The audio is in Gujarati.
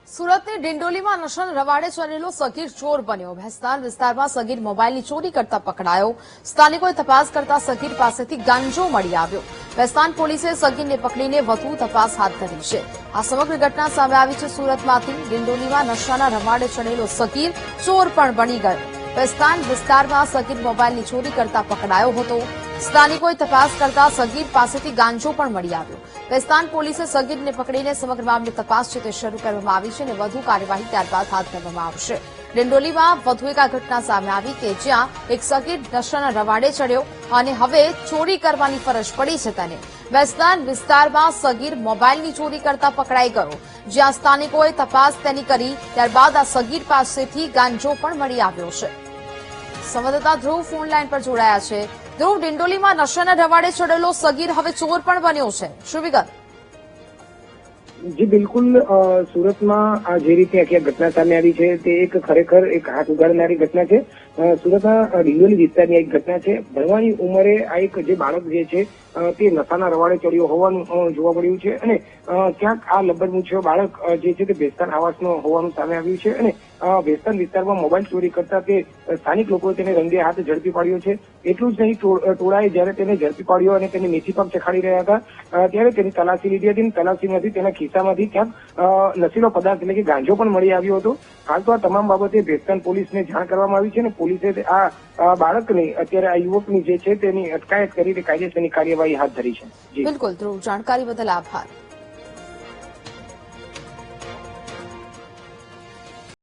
સુરતની ડિંડોલીમાં નશાના રવાડે ચડેલો સગીર ચોર બન્યો। ભેસ્તાન વિસ્તારમાં સગીર મોબાઈલની ચોરી કરતા પકડાયો। સ્થાનિકોએ તપાસ કરતા સગીર પાસેથી ગાંજો મળી આવ્યો। ભેસ્તાન પોલીસે સગીરને પકડીને વધુ તપાસ હાથ ધરી છે। આ સમગ્ર ઘટના સામે આવી છે સુરતમાંથી। ડિંડોલીમાં નશાના રવાડે ચડેલો સગીર ચોર પણ બની ગયો। ભેસ્તાન વિસ્તારમાં સગીર મોબાઈલની ચોરી કરતા પકડાયો હતો। સ્થાનિકોએ તપાસ કરતા સગીર પાસેથી ગાંજો પણ મળી આવ્યો। ભેસ્તાન પોલીસે સગીરને પકડીને સમગ્ર મામલે તપાસ છે તે શરૂ કરવામાં આવી છે અને વધુ કાર્યવાહી ત્યારબાદ હાથ ધરવામાં આવશે। ડિંડોલીમાં વધુ એક આ ઘટના સામે આવી કે જ્યાં એક સગીર નશાના રવાડે ચડ્યો અને હવે ચોરી કરવાની ફરજ પડી છે તેને। ભેસ્તાન વિસ્તારમાં સગીર મોબાઈલની ચોરી કરતા પકડાઈ ગયો, જ્યાં સ્થાનિકોએ તપાસ તેની કરી ત્યારબાદ આ સગીર પાસેથી ગાંજો પણ મળી આવ્યો છે। સંવાદદાતા ધ્રુવ ફોન લાઈન પર જોડાયા છે। ધ્રુવ, ડિંડોલીમાં નશાના રવાડે ચડેલો સગીર હવે ચોર પણ બન્યો છે, શું વિગત? જી બિલકુલ, સુરતમાં આ જે રીતે આખી ઘટના સામે આવી છે તે એક ખરેખર એક હાથ ઉગાડનારી ઘટના છે। સુરતના ડિંડોલી વિસ્તારની એક ઘટના છે। ભણવાની ઉંમરે આ એક જે બાળક જે છે તે નશાના રવાડે ચડ્યો હોવાનું જોવા મળ્યું છે અને ક્યાંક આ લબડમૂછિયો બાળક જે છે તે ભેસ્તાન આવાસનો હોવાનું સામે આવ્યું છે અને ભેસ્તાન વિસ્તારમાં મોબાઈલ ચોરી કરતા તે સ્થાનિક લોકોએ તેને રંગે હાથ ઝડપી પાડ્યો છે। એટલું જ નહીં, ટોળાએ જયારે તેને ઝડપી પાડ્યો અને તેને મેથી પાક ચખાડી રહ્યા હતા ત્યારે તેની તલાશી લીધી હતી। તલાશીમાંથી તેના ખિસ્સામાંથી ક્યાંક નશીલો પદાર્થ એટલે કે ગાંજો પણ મળી આવ્યો હતો। હાલ તો આ તમામ બાબતે ભેસ્તાન પોલીસને જાણ કરવામાં આવી છે અને પોલીસે આ બાળકની અત્યારે આ યુવકની જે છે તેની અટકાયત કરી કાયદેસરની કાર્યવાહી હાથ ધરી છે। બિલકુલ ધ્રુવ, જાણકારી બદલ આભાર।